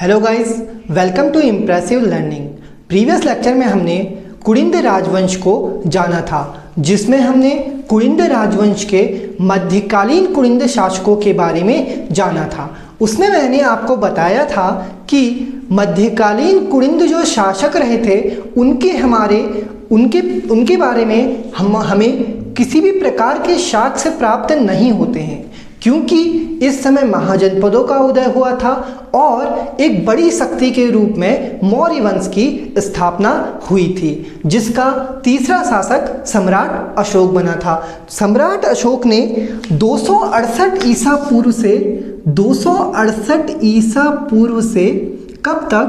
Hello guys, welcome to impressive learning. Previous lecture में हमने कुलिंद राजवंश को जाना था, जिसमें हमने कुलिंद राजवंश के मध्यकालीन कुलिंद शासकों के बारे में जाना था। उसमें मैंने आपको बताया था कि मध्यकालीन कुलिंद जो शासक रहे थे उनके बारे में हमें किसी भी प्रकार के साक्ष्य प्राप्त नहीं होते हैं, क्योंकि इस समय महाजनपदों का उदय हुआ था और एक बड़ी शक्ति के रूप में मौर्य वंश की स्थापना हुई थी, जिसका तीसरा शासक सम्राट अशोक बना था। सम्राट अशोक ने 268 ईसा पूर्व से कब तक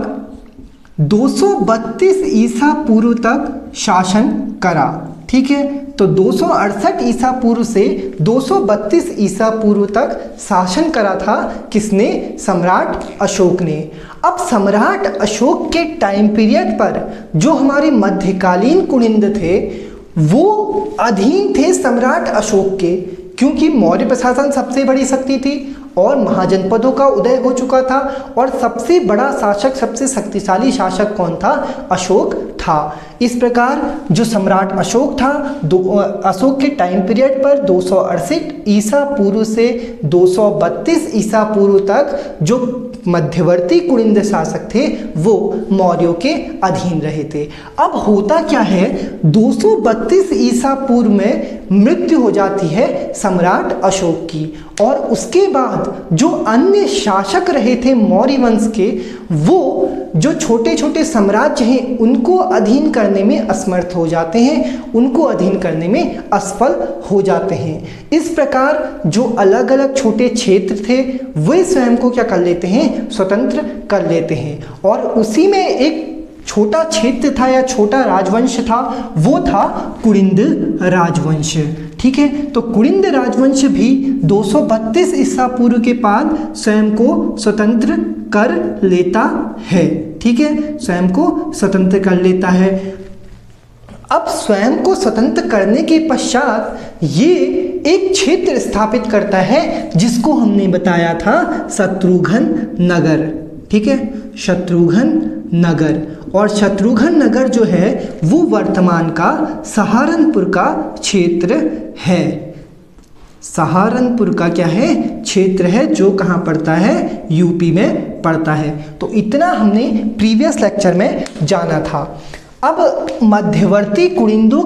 232 ईसा पूर्व तक शासन करा। ठीक है, तो 268 ईसा पूर्व से 232 ईसा पूर्व तक शासन करा था किसने? सम्राट अशोक ने। अब सम्राट अशोक के टाइम पीरियड पर जो हमारे मध्यकालीन कुलिंद थे वो अधीन थे सम्राट अशोक के, क्योंकि मौर्य प्रशासन सबसे बड़ी शक्ति थी और महाजनपदों का उदय हो चुका था और सबसे बड़ा शासक, सबसे शक्तिशाली शासक कौन था? अशोक था। इस प्रकार जो सम्राट अशोक था, अशोक के टाइम पीरियड पर 268 ईसा पूर्व से 232 ईसा पूर्व तक जो मध्यवर्ती कुलिंद शासक थे वो मौर्यों के अधीन रहे थे। अब होता क्या है, 232 ईसा पूर्व में मृत्यु हो जाती है सम्राट अशोक की, और उसके बाद जो अन्य शासक रहे थे मौर्य वंश के, वो जो छोटे छोटे साम्राज्य हैं उनको अधीन करने में असमर्थ हो जाते हैं, उनको अधीन करने में असफल हो जाते हैं। इस प्रकार जो अलग अलग छोटे क्षेत्र थे वे स्वयं को क्या कर लेते हैं? स्वतंत्र कर लेते हैं, और उसी में एक छोटा क्षेत्र था या छोटा राजवंश था, वो था कुलिंद राजवंश। ठीक है, तो कुलिंद राजवंश भी 232 ईसा पूर्व के बाद स्वयं को स्वतंत्र कर लेता है। ठीक है, स्वयं को स्वतंत्र कर लेता है। अब स्वयं को स्वतंत्र करने के पश्चात ये एक क्षेत्र स्थापित करता है जिसको हमने बताया था शत्रुघ्न नगर। ठीक है, शत्रुघ्न नगर, और शत्रुघ्न नगर जो है वो वर्तमान का सहारनपुर का क्षेत्र है। सहारनपुर का क्या है? क्षेत्र है, जो कहाँ पड़ता है? यूपी में पड़ता है। तो इतना हमने प्रीवियस लेक्चर में जाना था। अब मध्यवर्ती कुलिंदों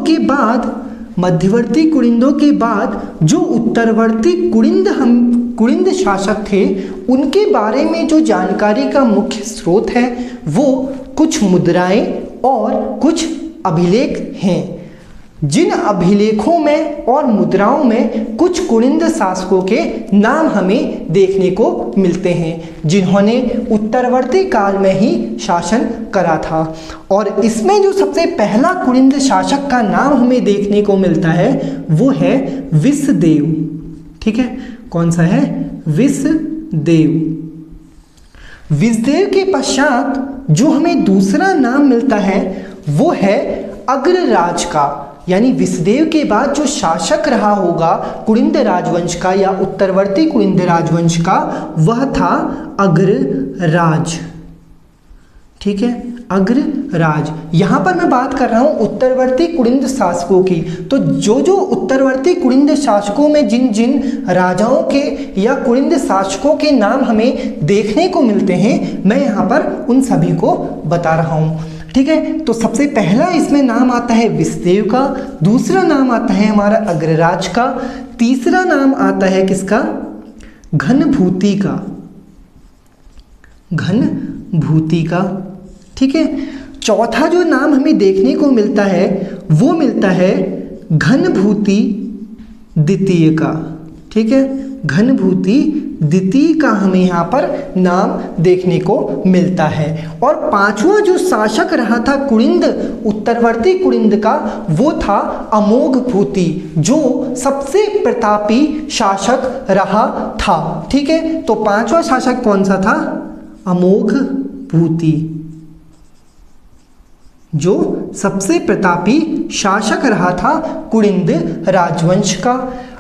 के बाद जो उत्तरवर्ती कुलिंद शासक थे उनके बारे में जो जानकारी का मुख्य स्रोत है वो कुछ मुद्राएं और कुछ अभिलेख हैं, जिन अभिलेखों में और मुद्राओं में कुछ कुलिंद शासकों के नाम हमें देखने को मिलते हैं, जिन्होंने उत्तरवर्ती काल में ही शासन करा था। और इसमें जो सबसे पहला कुलिंद शासक का नाम हमें देखने को मिलता है वो है विषदेव। ठीक है, कौन सा है? विषदेव। विषदेव के पश्चात जो हमें दूसरा नाम मिलता है वो है अग्रराज का, यानी विषदेव के बाद जो शासक रहा होगा कुलिंद राजवंश का या उत्तरवर्ती कुलिंद राजवंश का, वह था अग्रराज। ठीक है, अग्रराज। यहाँ पर मैं बात कर रहा हूँ उत्तरवर्ती कुलिंद शासकों की। तो जो उत्तरवर्ती कुलिंद शासकों में जिन राजाओं के या कुलिंद शासकों के नाम हमें देखने को मिलते हैं, मैं यहाँ पर उन सभी को बता रहा हूँ। ठीक है, तो सबसे पहला इसमें नाम आता है विषदेव का, दूसरा नाम आता है हमारा अग्रराज का, तीसरा नाम आता है किसका? घनभूति का। घनभूति का। ठीक है, चौथा जो नाम हमें देखने को मिलता है वो मिलता है घनभूति द्वितीय का। ठीक है, घनभूति द्वितीय का हमें यहाँ पर नाम देखने को मिलता है। और पांचवा जो शासक रहा था कुलिंद, उत्तरवर्ती कुलिंद का, वो था अमोघभूति, जो सबसे प्रतापी शासक रहा था। ठीक है, तो पांचवा शासक कौन सा था? अमोघभूति, जो सबसे प्रतापी शासक रहा था कुलिंद राजवंश का।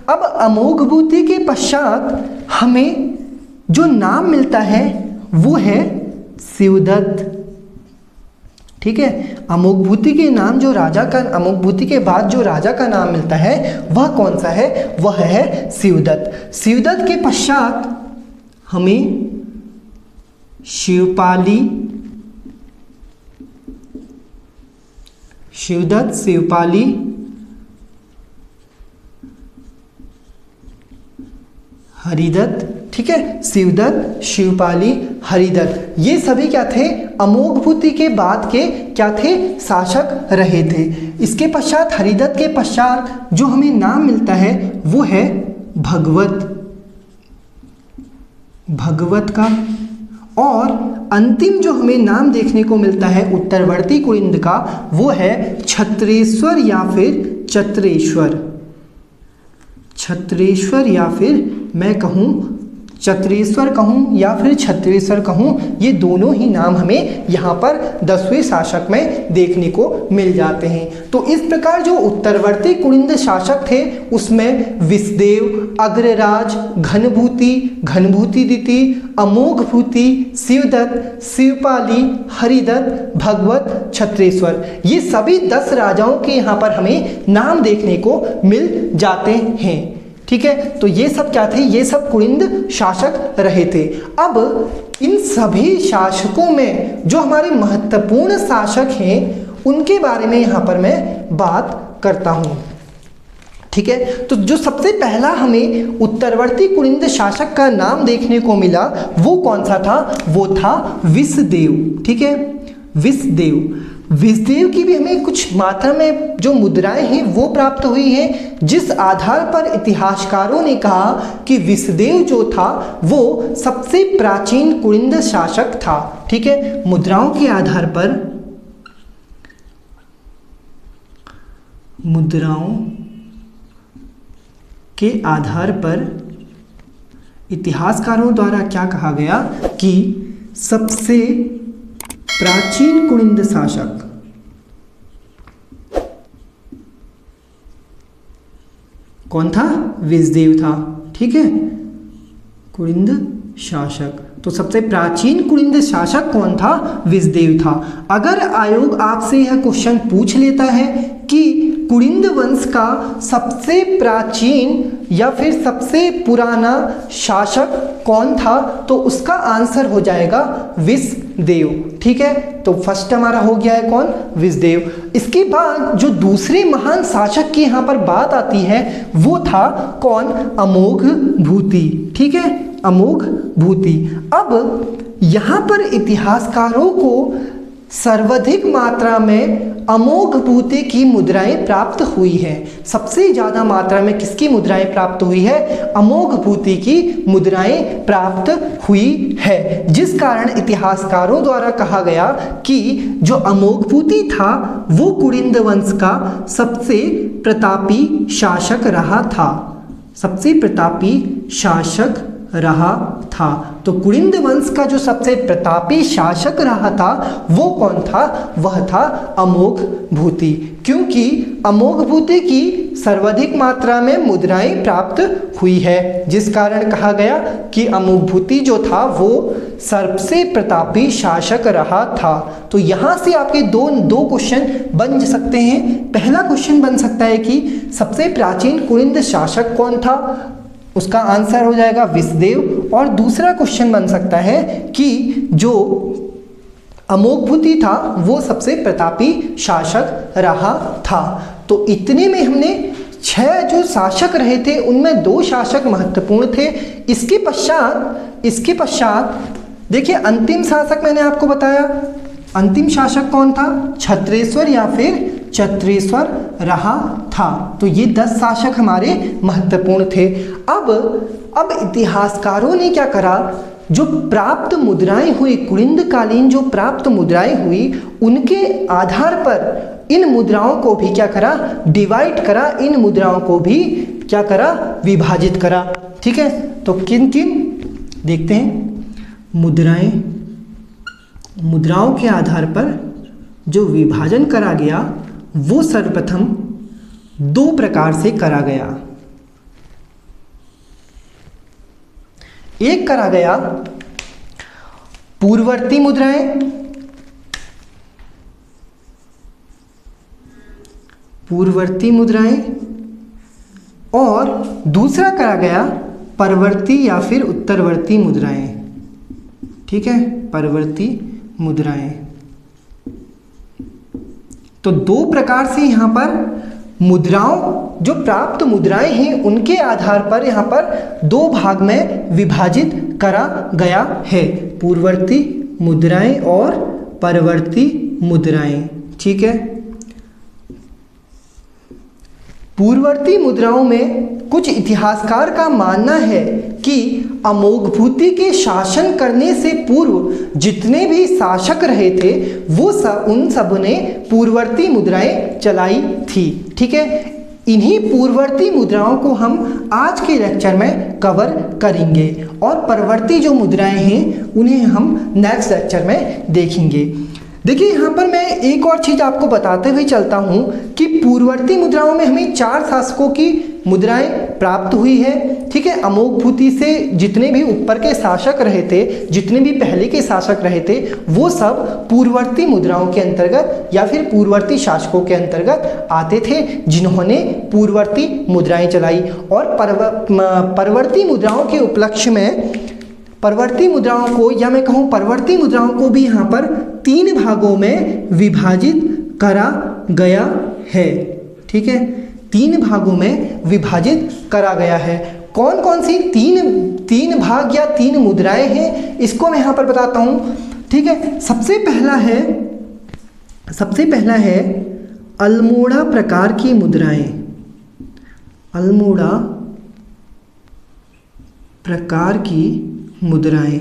अब अमोघभूति के पश्चात हमें जो नाम मिलता है वो है शिवदत्त। ठीक है, अमोघभूति के नाम जो राजा का, अमोघभूति के बाद जो राजा का नाम मिलता है वह कौन सा है? वह है शिवदत्त। शिवदत्त के पश्चात हमें शिवपाली, शिवदत्त, शिवपाली, हरिदत्त। ठीक है, शिवदत्त, शिवपाली, हरिदत्त, ये सभी क्या थे? अमोघभूति के बाद के क्या थे? शासक रहे थे। इसके पश्चात, हरिदत्त के पश्चात जो हमें नाम मिलता है वो है भगवत, भगवत का। और अंतिम जो हमें नाम देखने को मिलता है उत्तरवर्ती कुलिंद का वो है छत्रेश्वर या फिर चत्रेश्वर, छत्रेश्वर या फिर मैं कहूँ चत्रेश्वर कहूँ या फिर छत्रेश्वर कहूँ, ये दोनों ही नाम हमें यहाँ पर 10वें शासक में देखने को मिल जाते हैं। तो इस प्रकार जो उत्तरवर्ती कुलिंद शासक थे उसमें विषदेव, अग्रराज, घनभूति, घनभूतिदिति, अमोघभूति, शिवदत्त, शिवपाली, हरिदत्त, भगवत, छत्रेश्वर, ये सभी 10 राजाओं के यहाँ पर हमें नाम देखने को मिल जाते हैं। ठीक है, तो ये सब क्या थे? ये सब कुलिंद शासक रहे थे। अब इन सभी शासकों में जो हमारे महत्वपूर्ण शासक हैं उनके बारे में यहाँ पर मैं बात करता हूँ। ठीक है, तो जो सबसे पहला हमें उत्तरवर्ती कुलिंद शासक का नाम देखने को मिला वो कौन सा था? वो था विषदेव। ठीक है, विषदेव। विषदेव की भी हमें कुछ मात्रा में जो मुद्राएं हैं वो प्राप्त हुई हैं, जिस आधार पर इतिहासकारों ने कहा कि विषदेव जो था वो सबसे प्राचीन कुलिंद शासक था। ठीक है, मुद्राओं के आधार पर, मुद्राओं के आधार पर इतिहासकारों द्वारा क्या कहा गया कि सबसे प्राचीन कुलिंद शासक कौन था? विषदेव था। ठीक है, कुलिंद शासक, तो सबसे प्राचीन कुलिंद शासक कौन था? विषदेव था। अगर आयोग आपसे यह क्वेश्चन पूछ लेता है कि कुलिंद वंश का सबसे प्राचीन या फिर सबसे पुराना शासक कौन था, तो उसका आंसर हो जाएगा विषदेव। ठीक है, तो फर्स्ट हमारा हो गया है कौन? विषदेव। इसके बाद जो दूसरे महान शासक की यहाँ पर बात आती है वो था कौन? अमोघभूति। ठीक है, अमोघभूति। अब यहाँ पर इतिहासकारों को सर्वाधिक मात्रा में अमोघभूति की मुद्राएं प्राप्त हुई हैं। सबसे ज़्यादा मात्रा में किसकी मुद्राएं प्राप्त हुई है? अमोघभूति की मुद्राएं प्राप्त हुई है, जिस कारण इतिहासकारों द्वारा कहा गया कि जो अमोघभूति था वो कुलिंद वंश का सबसे प्रतापी शासक रहा था, सबसे प्रतापी शासक रहा था। तो कुलिंद वंश का जो सबसे प्रतापी शासक रहा था वो कौन था? वह था अमोघभूति, क्योंकि अमोघभूति की सर्वाधिक मात्रा में मुद्राएं प्राप्त हुई है, जिस कारण कहा गया कि अमोघभूति जो था वो सबसे प्रतापी शासक रहा था। तो यहाँ से आपके दो क्वेश्चन बन सकते हैं। पहला क्वेश्चन बन सकता है कि सबसे प्राचीन कुलिंद शासक कौन था, उसका आंसर हो जाएगा विषदेव। और दूसरा क्वेश्चन बन सकता है कि जो अमोघभूति था वो सबसे प्रतापी शासक रहा था। तो इतने में हमने 6 जो शासक रहे थे उनमें 2 शासक महत्वपूर्ण थे। इसके पश्चात देखिए अंतिम शासक मैंने आपको बताया, अंतिम शासक कौन था? छत्रेश्वर या फिर चत्रेश्वर रहा था। तो ये 10 शासक हमारे महत्वपूर्ण थे। अब इतिहासकारों ने क्या करा, जो प्राप्त मुद्राएं हुई, कुलिंद कालीन जो प्राप्त मुद्राएं हुई उनके आधार पर इन मुद्राओं को भी क्या करा? डिवाइड करा, इन मुद्राओं को भी क्या करा? विभाजित करा। ठीक है, तो किन किन देखते हैं। मुद्राओं के आधार पर जो विभाजन करा गया वो सर्वप्रथम 2 प्रकार से करा गया। एक करा गया पूर्ववर्ती मुद्राएं, पूर्ववर्ती मुद्राएं, और दूसरा करा गया परवर्ती या फिर उत्तरवर्ती मुद्राएं। ठीक है, परवर्ती मुद्राएं। तो दो प्रकार से यहाँ पर मुद्राओं, जो प्राप्त मुद्राएं हैं उनके आधार पर यहाँ पर दो भाग में विभाजित करा गया है, पूर्ववर्ती मुद्राएं और परवर्ती मुद्राएं। ठीक है, पूर्ववर्ती मुद्राओं में कुछ इतिहासकार का मानना है कि अमोघभूति के शासन करने से पूर्व जितने भी शासक रहे थे वो उन सब ने पूर्ववर्ती मुद्राएं चलाई थी। ठीक है, इन्हीं पूर्ववर्ती मुद्राओं को हम आज के लेक्चर में कवर करेंगे और परवर्ती जो मुद्राएं हैं उन्हें हम नेक्स्ट लेक्चर में देखेंगे। देखिए यहाँ पर मैं एक और चीज़ आपको बताते हुए चलता हूँ कि पूर्ववर्ती मुद्राओं में हमें 4 शासकों की मुद्राएं प्राप्त हुई है। ठीक है, अमोघभूति से जितने भी ऊपर के शासक रहे थे, जितने भी पहले के शासक रहे थे, वो सब पूर्ववर्ती मुद्राओं के अंतर्गत या फिर पूर्ववर्ती शासकों के अंतर्गत आते थे जिन्होंने पूर्ववर्ती मुद्राएं चलाई। और परवर्ती मुद्राओं के उपलक्ष्य में परवर्ती मुद्राओं को, या मैं कहूँ परवर्ती मुद्राओं को भी यहाँ पर 3 भागों में विभाजित करा गया है। ठीक है, 3 भागों में विभाजित करा गया है। कौन कौन सी तीन भाग या 3 मुद्राएं हैं इसको मैं यहाँ पर बताता हूँ। ठीक है, सबसे पहला है अल्मोड़ा प्रकार की मुद्राएं। अल्मोड़ा प्रकार की मुद्राएं।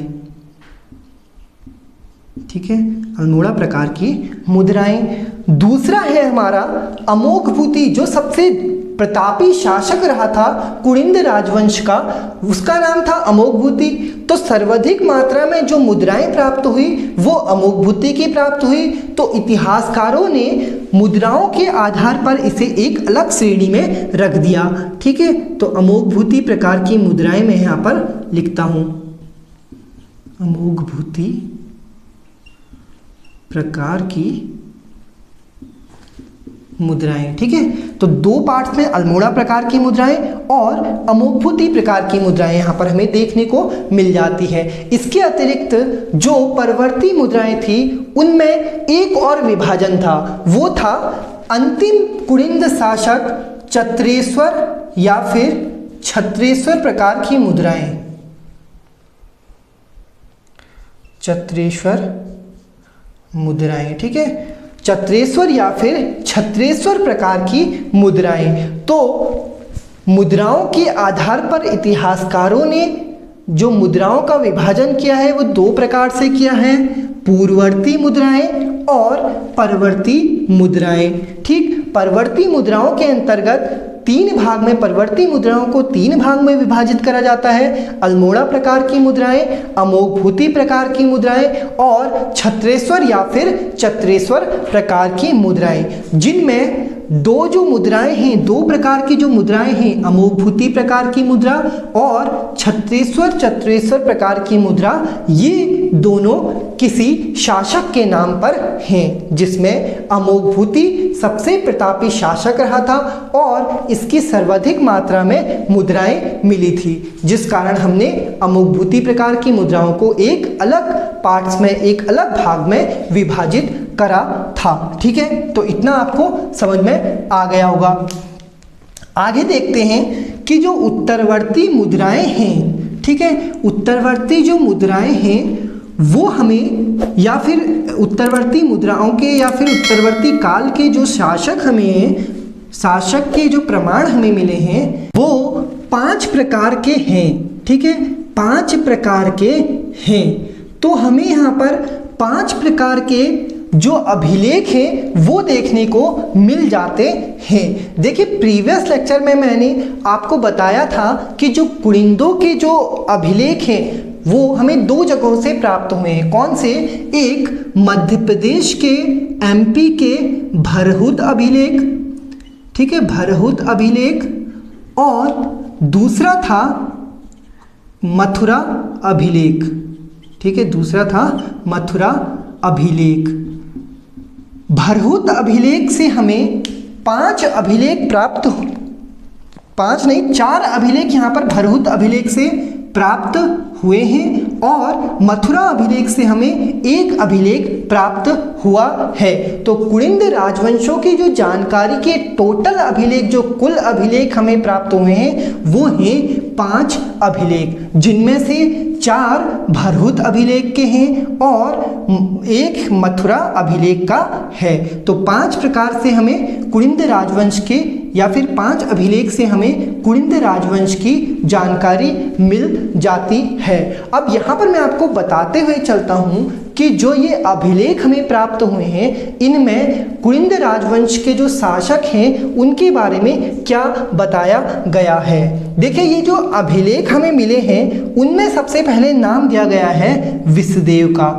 ठीक है, अल्मोड़ा प्रकार की मुद्राएं। दूसरा है हमारा अमोघभूति, जो सबसे प्रतापी शासक रहा था कुणिद राजवंश का, उसका नाम था अमोघभूति। तो सर्वाधिक मात्रा में जो मुद्राएं प्राप्त हुई वो अमोघभूति की प्राप्त हुई। तो इतिहासकारों ने मुद्राओं के आधार पर इसे एक अलग श्रेणी में रख दिया। ठीक है, तो अमोघभूति प्रकार की मुद्राएं मैं यहाँ पर लिखता हूँ, अमोघभूति प्रकार की मुद्राएं। ठीक है, तो 2 पार्ट्स में अल्मोड़ा प्रकार की मुद्राएं और अमोघभूति प्रकार की मुद्राएं यहाँ पर हमें देखने को मिल जाती है। इसके अतिरिक्त जो परवर्ती मुद्राएं थी उनमें एक और विभाजन था, वो था अंतिम कुणिद शासक चत्रेश्वर या फिर छत्रेश्वर प्रकार की मुद्राएं। चत्रेश्वर मुद्राएं। ठीक है, चत्रेश्वर या फिर छत्रेश्वर प्रकार की मुद्राएं। तो मुद्राओं के आधार पर इतिहासकारों ने जो मुद्राओं का विभाजन किया है वो 2 प्रकार से किया है, पूर्ववर्ती मुद्राएं और परवर्ती मुद्राएं। ठीक, परवर्ती मुद्राओं के अंतर्गत 3 भाग में परवर्ती मुद्राओं को 3 भाग में विभाजित करा जाता है, अल्मोड़ा प्रकार की मुद्राएं, अमोघभूति प्रकार की मुद्राएं और छत्रेश्वर या फिर चत्रेश्वर प्रकार की मुद्राएं, जिनमें 2 जो मुद्राएं हैं, 2 प्रकार की जो मुद्राएं हैं, अमोघभूति प्रकार की मुद्रा और चत्रेश्वर प्रकार की मुद्रा, ये दोनों किसी शासक के नाम पर हैं, जिसमें अमोघभूति सबसे प्रतापी शासक रहा था और इसकी सर्वाधिक मात्रा में मुद्राएं मिली थी, जिस कारण हमने अमोघभूति प्रकार की मुद्राओं को एक अलग पार्ट्स में, एक अलग भाग में विभाजित करा था। ठीक है, तो इतना आपको समझ में आ गया होगा। आगे देखते हैं कि जो उत्तरवर्ती मुद्राएं हैं, ठीक है, उत्तरवर्ती जो मुद्राएं हैं वो हमें, या फिर उत्तरवर्ती मुद्राओं के या फिर उत्तरवर्ती काल के जो शासक के जो प्रमाण हमें मिले हैं वो 5 प्रकार के हैं। ठीक है, 5 प्रकार के हैं। तो हमें यहाँ पर 5 प्रकार के जो अभिलेख हैं वो देखने को मिल जाते हैं। देखिए, प्रीवियस लेक्चर में मैंने आपको बताया था कि जो कुणिदों के जो अभिलेख हैं वो हमें 2 जगहों से प्राप्त हुए हैं। कौन से? एक मध्य प्रदेश के MP के भरहुत अभिलेख, ठीक है, भरहुत अभिलेख, और दूसरा था मथुरा अभिलेख। ठीक है, दूसरा था मथुरा अभिलेख। भरहुत अभिलेख से हमें 5 अभिलेख प्राप्त, 5 नहीं 4 अभिलेख यहाँ पर भरहुत अभिलेख से प्राप्त हुए हैं और मथुरा अभिलेख से हमें 1 अभिलेख प्राप्त हुआ है। तो कुलिंद राजवंशों की जो जानकारी के टोटल अभिलेख, जो कुल अभिलेख हमें प्राप्त हुए हैं वो हैं 5 अभिलेख, जिनमें से 4 भरहुत अभिलेख के हैं और 1 मथुरा अभिलेख का है। तो 5 प्रकार से हमें कुलिंद राजवंश के या फिर 5 अभिलेख से हमें कुलिंद राजवंश की जानकारी मिल जाती है। अब यहाँ पर मैं आपको बताते हुए चलता हूँ कि जो ये अभिलेख हमें प्राप्त हुए हैं इनमें कुलिंद राजवंश के जो शासक हैं उनके बारे में क्या बताया गया है। देखिए, ये जो अभिलेख हमें मिले हैं उनमें सबसे पहले नाम दिया गया है विषदेव का।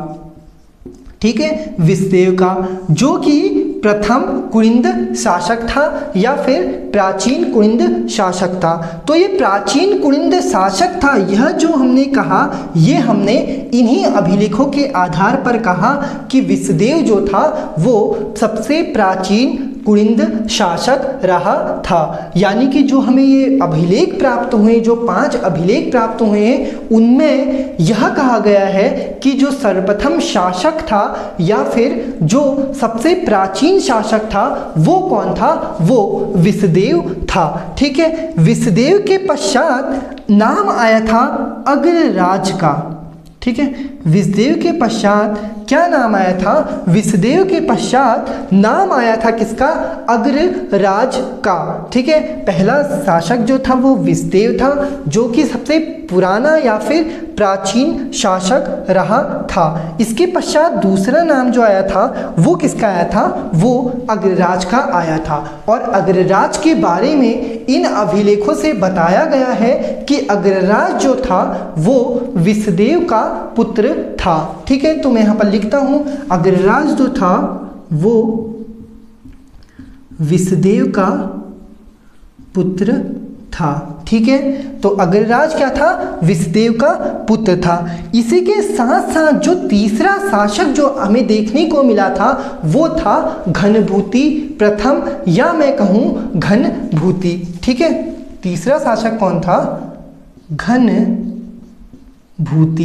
ठीक है, विषदेव का, जो कि प्रथम कुलिंद शासक था या फिर प्राचीन कुलिंद शासक था। तो ये प्राचीन कुलिंद शासक था, यह जो हमने कहा ये हमने इन्हीं अभिलेखों के आधार पर कहा कि विषदेव जो था वो सबसे प्राचीन कुलिंद शासक रहा था। यानी कि जो हमें ये अभिलेख प्राप्त हुए, जो 5 अभिलेख प्राप्त हुए हैं उनमें यह कहा गया है कि जो सर्वप्रथम शासक था या फिर जो सबसे प्राचीन शासक था वो कौन था, वो विषदेव था। ठीक है, विषदेव के पश्चात नाम आया था अग्रराज का। ठीक है, विषदेव के पश्चात क्या नाम आया था, विषदेव के पश्चात नाम आया था किसका, अग्रराज का। ठीक है, पहला शासक जो था वो विषदेव था, जो कि सबसे पुराना या फिर प्राचीन शासक रहा था। इसके पश्चात दूसरा नाम जो आया था वो किसका आया था, वो अग्रराज का आया था। और अग्रराज के बारे में इन अभिलेखों से बताया गया है कि अग्रराज जो था वो विषदेव का पुत्र था। ठीक है, तो मैं यहाँ पर लिखता हूँ अग्रराज जो था वो विषदेव का पुत्र था। ठीक है, तो अग्रराज क्या था, विषदेव का पुत्र था। इसी के साथ साथ जो तीसरा शासक जो हमें देखने को मिला था वो था घनभूति प्रथम, या मैं कहूँ घनभूति। ठीक है, तीसरा शासक कौन था, घनभूति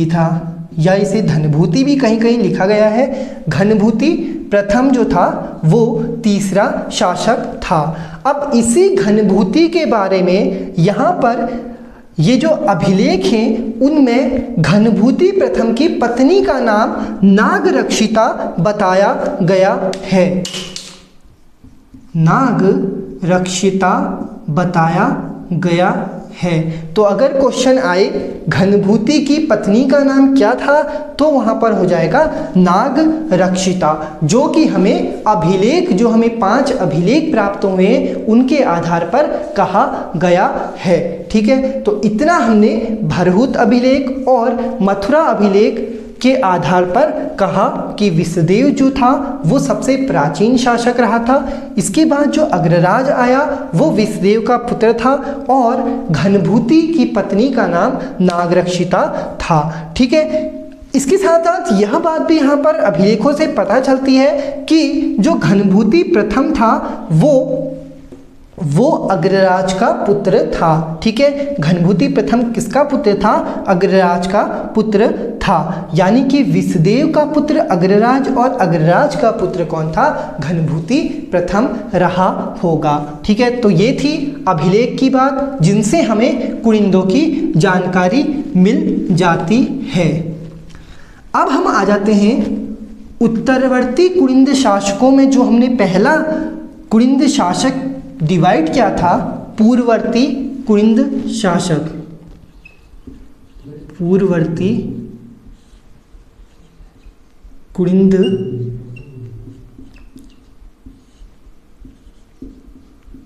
था, या इसे धनभूति भी कहीं कहीं लिखा गया है। घनभूति प्रथम जो था वो तीसरा शासक था। अब इसी घनभूति के बारे में यहाँ पर ये जो अभिलेख हैं उनमें घनभूति प्रथम की पत्नी का नाम नागरक्षिता बताया गया है। नागरक्षिता बताया गया है। तो अगर क्वेश्चन आए घनभूति की पत्नी का नाम क्या था तो वहां पर हो जाएगा नागरक्षिता, जो कि हमें अभिलेख, जो हमें 5 अभिलेख प्राप्त हुए हैं उनके आधार पर कहा गया है। ठीक है, तो इतना हमने भरहुत अभिलेख और मथुरा अभिलेख के आधार पर कहा कि विषदेव जो था वो सबसे प्राचीन शासक रहा था। इसके बाद जो अग्रराज आया वो विषदेव का पुत्र था और घनभूति की पत्नी का नाम नागरक्षिता था। ठीक है, इसके साथ साथ यह बात भी यहाँ पर अभिलेखों से पता चलती है कि जो घनभूति प्रथम था वो अग्रराज का पुत्र था। ठीक है, घनभूति प्रथम किसका पुत्र था, अग्रराज का पुत्र था। यानी कि विषदेव का पुत्र अग्रराज और अग्रराज का पुत्र कौन था, घनभूति प्रथम रहा होगा। ठीक है, तो ये थी अभिलेख की बात जिनसे हमें कुलिंदों की जानकारी मिल जाती है। अब हम आ जाते हैं उत्तरवर्ती कुलिंद शासकों में। जो हमने पहला कुलिंद शासक डिवाइड किया था, पूर्ववर्ती कुलिंद शासक, पूर्ववर्ती कुलिंद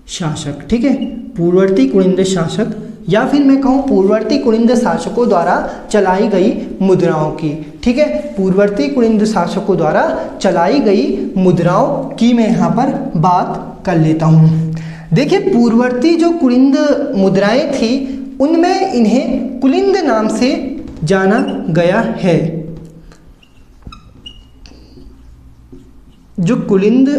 शासक। ठीक है, पूर्ववर्ती कुलिंद शासक या फिर मैं कहूँ पूर्ववर्ती कुलिंद शासकों द्वारा चलाई गई मुद्राओं की। ठीक है, पूर्ववर्ती कुलिंद शासकों द्वारा चलाई गई मुद्राओं की मैं यहाँ पर बात कर लेता हूँ। देखिए, पूर्ववर्ती जो कुलिंद मुद्राएं थी उनमें इन्हें कुलिंद नाम से जाना गया है। जो कुलिंद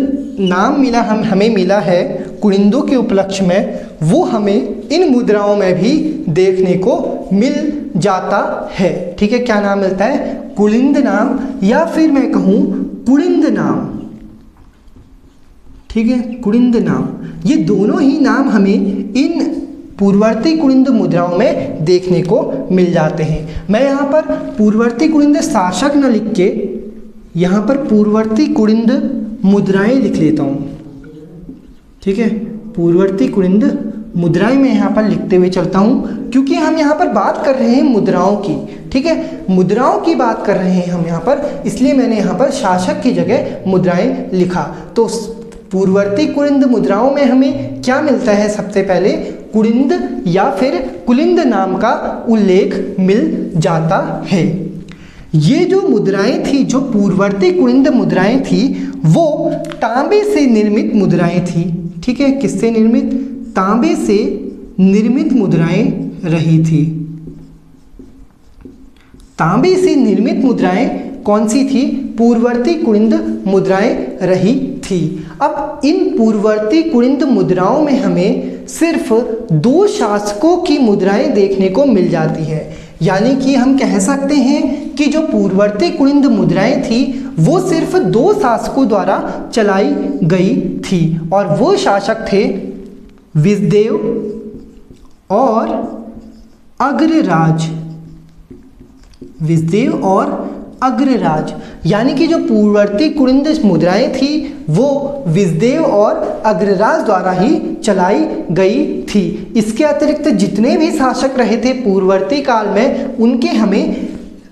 नाम मिला हमें मिला है कुलिंदों के उपलक्ष्य में, वो हमें इन मुद्राओं में भी देखने को मिल जाता है। ठीक है, क्या नाम मिलता है? कुलिंद नाम, या फिर मैं कहूँ कुलिंद नाम। ठीक है, कुलिंद नाम, ये दोनों ही नाम हमें इन पूर्ववर्ती कुलिंद मुद्राओं में देखने को मिल जाते हैं। मैं यहाँ पर पूर्ववर्ती कुलिंद शासक न लिख के यहाँ पर पूर्ववर्ती कुलिंद मुद्राएं लिख लेता हूँ। ठीक है, पूर्ववर्ती कुलिंद मुद्राएं मैं यहाँ पर लिखते हुए चलता हूँ, क्योंकि हम यहाँ पर बात कर रहे हैं मुद्राओं की। ठीक है, मुद्राओं की बात कर रहे हैं हम यहाँ पर, इसलिए मैंने यहाँ पर शासक की जगह मुद्राएं लिखा। तो पूर्ववर्ती कुलिंद मुद्राओं में हमें क्या मिलता है? सबसे पहले कुलिंद या फिर कुलिंद नाम का उल्लेख मिल जाता है। ये जो मुद्राएं थी, जो पूर्ववर्ती कुलिंद मुद्राएं थी, वो तांबे से निर्मित मुद्राएं थी। ठीक है, किससे निर्मित? तांबे से निर्मित मुद्राएं रही थी। तांबे से निर्मित मुद्राएं कौन सी थी? पूर्ववर्ती कुलिंद मुद्राएं रही थी। अब इन पूर्ववर्ती कुलिंद मुद्राओं में हमें सिर्फ 2 शासकों की मुद्राएं देखने को मिल जाती है। यानी कि हम कह सकते हैं कि जो पूर्ववर्ती कुलिंद मुद्राएं थी, वो सिर्फ 2 शासकों द्वारा चलाई गई थी, और वो शासक थे विजदेव और अग्रराज। विजदेव और अग्रराज, यानी कि जो पूर्ववर्ती कुलिंद मुद्राएं थी, वो विजदेव और अग्रराज द्वारा ही चलाई गई थी। इसके अतिरिक्त जितने भी शासक रहे थे पूर्ववर्ती काल में, उनके हमें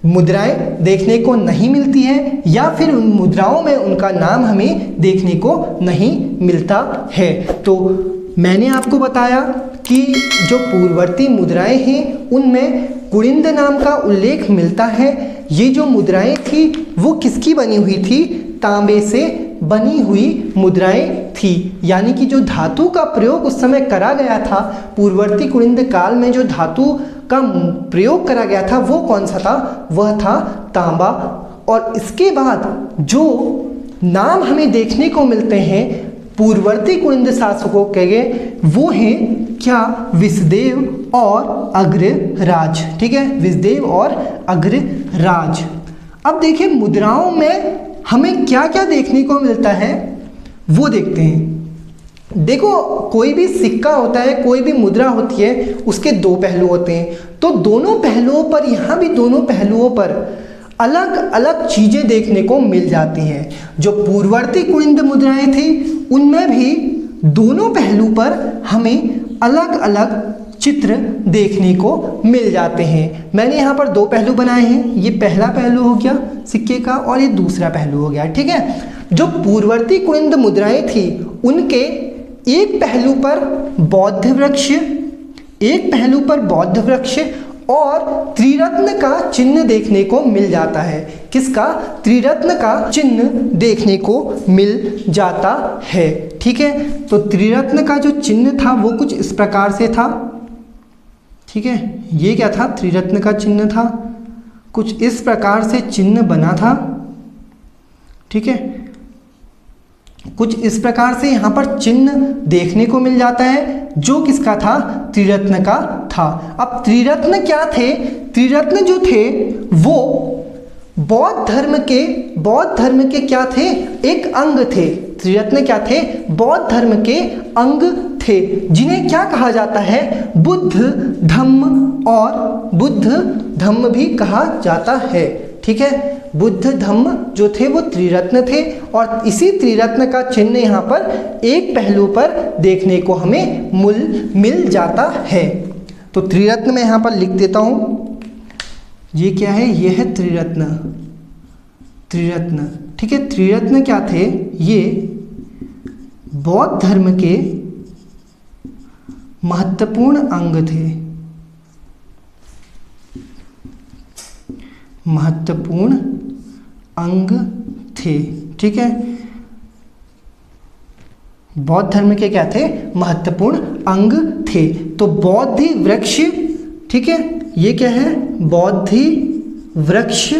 मुद्राएं देखने को नहीं मिलती है, या फिर उन मुद्राओं में उनका नाम हमें देखने को नहीं मिलता है। तो मैंने आपको बताया कि जो पूर्ववर्ती मुद्राएं हैं उनमें कुलिंद नाम का उल्लेख मिलता है। ये जो मुद्राएं थी वो किसकी बनी हुई थी? तांबे से बनी हुई मुद्राएं थी। यानी कि जो धातु का प्रयोग उस समय करा गया था, पूर्ववर्ती कुलिंद काल में जो धातु का प्रयोग करा गया था, वो कौन सा था? वह था तांबा। और इसके बाद जो नाम हमें देखने को मिलते हैं पूर्ववर्ती कुलिंद शासकों के, वो हैं क्या? विजदेव और अग्रराज। ठीक है, विजदेव और अग्रराज। अब देखिए मुद्राओं में हमें क्या क्या देखने को मिलता है वो देखते हैं। देखो, कोई भी सिक्का होता है, कोई भी मुद्रा होती है, उसके 2 पहलू होते हैं। तो दोनों पहलुओं पर, यहाँ भी दोनों पहलुओं पर अलग अलग चीज़ें देखने को मिल जाती हैं। जो पूर्ववर्ती कुलिंद मुद्राएं थी, उनमें भी दोनों पहलू पर हमें अलग अलग चित्र देखने को मिल जाते हैं। मैंने यहाँ पर 2 पहलू बनाए हैं। ये पहला पहलू हो गया सिक्के का, और ये दूसरा पहलू हो गया। ठीक है, जो पूर्ववर्ती कुलिंद मुद्राएं थी, उनके एक पहलू पर बौद्ध वृक्ष, एक पहलू पर बौद्ध वृक्ष और त्रिरत्न का चिन्ह देखने को मिल जाता है। किसका? त्रिरत्न का चिन्ह देखने को मिल जाता है। ठीक है, तो त्रिरत्न का जो चिन्ह था वो कुछ इस प्रकार से था। ठीक है, ये क्या था? त्रिरत्न का चिन्ह था, कुछ इस प्रकार से चिन्ह बना था। ठीक है, कुछ इस प्रकार से यहाँ पर चिन्ह देखने को मिल जाता है, जो किसका था? त्रिरत्न का था। अब त्रिरत्न क्या थे? त्रिरत्न जो थे वो बौद्ध धर्म के क्या थे? एक अंग थे। त्रिरत्न क्या थे? बौद्ध धर्म के अंग थे, जिन्हें क्या कहा जाता है? बुद्ध धम्म, और बुद्ध धम्म भी कहा जाता है। ठीक है, बुद्ध धम्म जो थे वो त्रिरत्न थे, और इसी त्रिरत्न का चिन्ह यहाँ पर एक पहलू पर देखने को हमें मिल जाता है। तो त्रिरत्न में यहाँ पर लिख देता हूँ। ये क्या है? ये है त्रिरत्न। त्रिरत्न, ठीक है। त्रिरत्न क्या थे? ये बौद्ध धर्म के महत्वपूर्ण अंग थे। महत्वपूर्ण अंग थे। ठीक है, बौद्ध धर्म के क्या थे? महत्वपूर्ण अंग थे। तो बौद्धि वृक्ष, ठीक है, ये क्या है? बौद्धि वृक्ष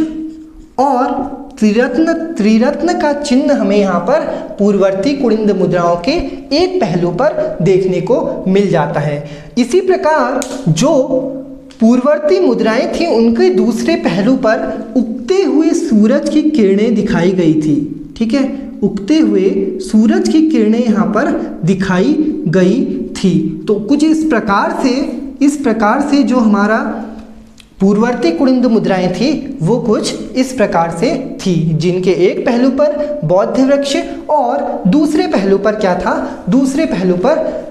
और त्रिरत्न का चिन्ह हमें यहाँ पर पूर्ववर्ती कुनिंद मुद्राओं के एक पहलू पर देखने को मिल जाता है। इसी प्रकार जो पूर्ववर्ती मुद्राएं थी उनके दूसरे पहलू पर उगते हुए सूरज की किरणें दिखाई गई थी। ठीक है, उगते हुए सूरज की किरणें यहाँ पर दिखाई गई थी। तो कुछ इस प्रकार से जो हमारा पूर्ववर्ती कुनिंद मुद्राएं थी वो कुछ इस प्रकार से थी, जिनके एक पहलू पर बौद्ध वृक्ष और दूसरे पहलू पर क्या था, दूसरे पहलू पर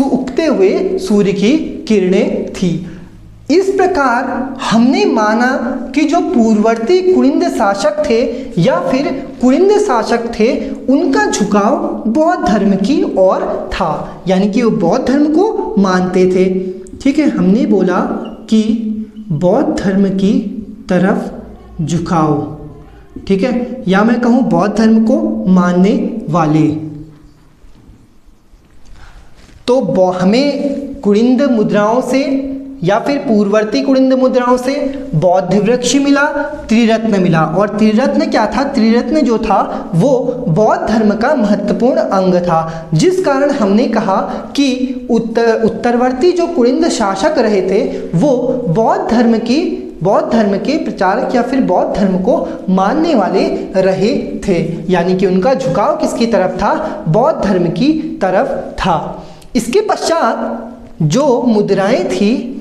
उगते हुए सूर्य की किरणें थी। इस प्रकार हमने माना कि जो पूर्ववर्ती कुनिंद शासक थे या फिर कुनिंद शासक थे उनका झुकाव बौद्ध धर्म की ओर था, यानी कि वो बौद्ध धर्म को मानते थे। ठीक है, हमने बोला कि बौद्ध धर्म की तरफ झुकाव, ठीक है, या मैं कहूँ बौद्ध धर्म को मानने वाले। तो हमें कुनिंद मुद्राओं से या फिर पूर्ववर्ती कुनिंद मुद्राओं से बौद्ध वृक्ष मिला, त्रिरत्न मिला। और त्रिरत्न क्या था, त्रिरत्न जो था वो बौद्ध धर्म का महत्वपूर्ण अंग था, जिस कारण हमने कहा कि उत्तरवर्ती जो कुनिंद शासक रहे थे वो बौद्ध धर्म के प्रचारक या फिर बौद्ध धर्म को मानने वाले रहे थे, यानी कि उनका झुकाव किसकी तरफ था, बौद्ध धर्म की तरफ था। इसके पश्चात जो मुद्राएं थी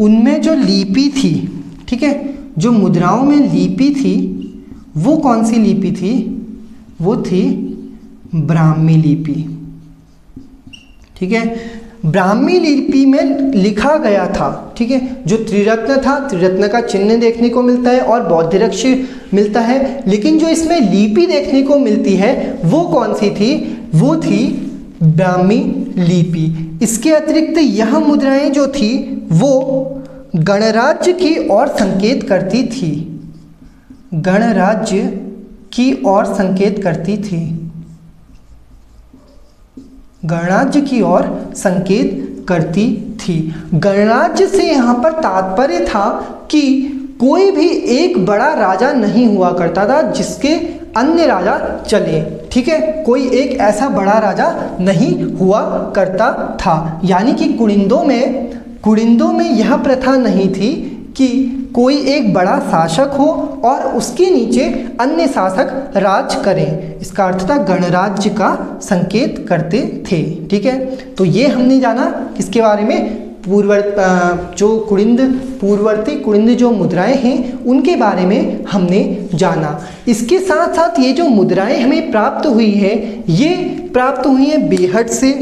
उनमें जो लिपि थी, ठीक है, जो मुद्राओं में लिपि थी वो कौन सी लिपि थी, वो थी ब्राह्मी लिपि। ठीक है, ब्राह्मी लिपि में लिखा गया था। ठीक है, जो त्रिरत्न था, त्रिरत्न का चिन्ह देखने को मिलता है और बौद्ध वृक्ष मिलता है, लेकिन जो इसमें लिपि देखने को मिलती है वो कौन सी थी, वो थी ब्राह्मी लिपि। इसके अतिरिक्त यह मुद्राएं जो थी वो गणराज्य की ओर संकेत करती थी, गणराज्य की ओर संकेत करती थी, गणराज्य की ओर संकेत करती थी। गणराज्य से यहाँ पर तात्पर्य था कि कोई भी एक बड़ा राजा नहीं हुआ करता था जिसके अन्य राजा चले। ठीक है, कोई एक ऐसा बड़ा राजा नहीं हुआ करता था, यानी कि कुनिंदों में यह प्रथा नहीं थी कि कोई एक बड़ा शासक हो और उसके नीचे अन्य शासक राज करें। इसका अर्थ था गणराज्य का संकेत करते थे। ठीक है, तो ये हमने जाना किसके बारे में, पूर्ववर्ती कुनिंद जो मुद्राएं हैं उनके बारे में हमने जाना। इसके साथ साथ ये जो मुद्राएं हमें प्राप्त हुई है ये प्राप्त हुई है बेहट से।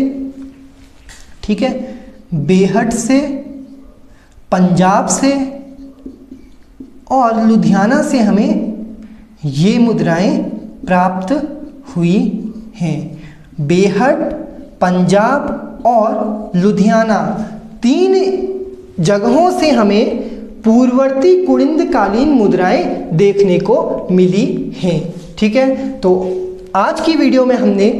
ठीक है, बेहट से, पंजाब से और लुधियाना से हमें ये मुद्राएं प्राप्त हुई हैं। बेहट, पंजाब और लुधियाना, 3 जगहों से हमें पूर्ववर्ती कुनिंद कालीन मुद्राएं देखने को मिली हैं। ठीक है, तो आज की वीडियो में हमने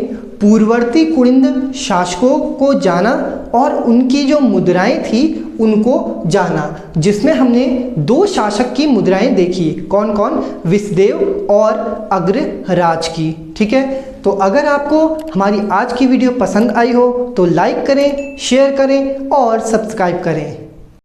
पूर्ववर्ती कुनिंद शासकों को जाना और उनकी जो मुद्राएं थी उनको जाना, जिसमें हमने 2 शासक की मुद्राएं देखी, कौन कौन, विषदेव और अग्रराज की। ठीक है, तो अगर आपको हमारी आज की वीडियो पसंद आई हो तो लाइक करें, शेयर करें और सब्सक्राइब करें।